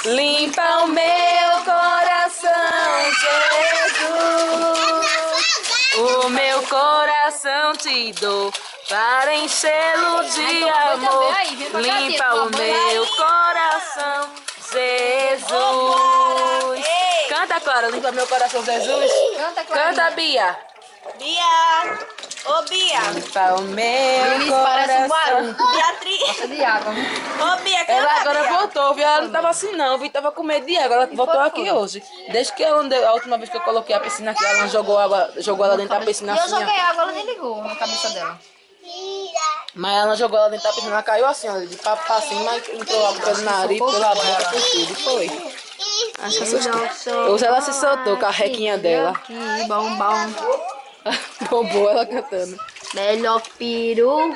Limpa o meu coração, Jesus. O meu coração te dou para enchê-lo de amor. Limpa o meu coração, Jesus. Canta, Clara, limpa meu coração, Jesus. Canta, Bia. Bia! Ô, Bia! Limpa o meu Parece um coração. barulho. Beatriz! Gosta de água, né? Ô, Bia, canta, Ela agora Bia. voltou, viu? Ela não tava assim não, viu? Tava com medo de água. Ela voltou aqui hoje. Desde que ela andei, a última vez que eu coloquei a piscina aqui, ela jogou água, jogou ela dentro da piscina E eu assim, ó. joguei água, ela nem ligou na cabeça dela. Mas ela jogou ela dentro da piscina, ela caiu assim, ó, de papo pra cima, mas entrou água pelo nariz, pela boca, por tudo, e foi. Acho que assustou. Hoje ela se soltou com a requinha dela. Que bom, bom. Bombou ela cantando. Melhor peru.